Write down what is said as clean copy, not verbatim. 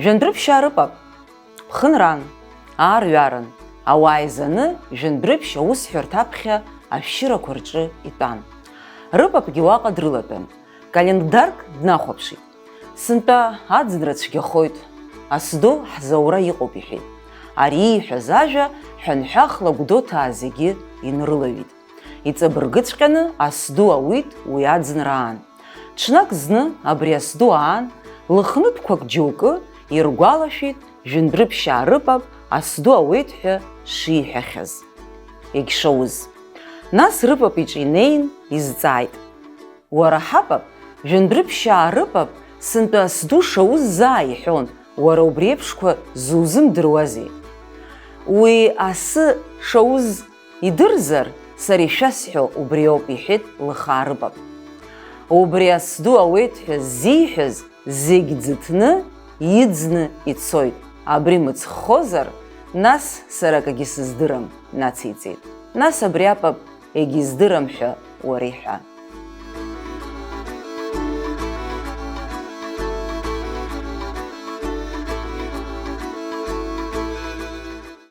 Жәындәрыԥшьаа рыпап, ԥхынран, аарҩарын, ауаа изаны жәындәрыԥшь аусҳәарҭа аԥхьа ашәшьырақәа рҿы итәан. Рыпапгьы уаҟа дрылатәан, календарк днахәаԥшит. Сынтәа аӡынра цәгьахоит, асду ҳзаура иҟоуп иҳәеит. Ари ииҳәаз ажәа ҳәанҳәахла Гәдоуҭаа зегьы инрылаҩит. Иҵабыргыҵәҟьаны асду ауит уи аӡынра аан. Ҽнак зны абри асду аан, лыхнытәқәак џьоукы иргәалашәеит Жәындәрыԥшьаа рыпап асду ауеит ҳәа шиҳәахьаз. Егьшауз. Нас рыпап иҿы инеин изҵааит. Уара ҳапап, Жәындәрыԥшьаа рыпап сынтәа асду шауз заа иҳәон, уара убри еиԥшқәа зузымдыруазеи? Уи асы шауз идырзар, сара ишәасҳәо убри ауп, иҳәеит лыхаа рыпап. Убри асду ауеит ҳәа зиҳәаз зегь ӡыҭны, иӡны ицоит. Абри мыцхәхозар, нас сара акагьы сыздырам, нациҵеит. Нас абри апап егьиздырам ҳәа уара иҳәа.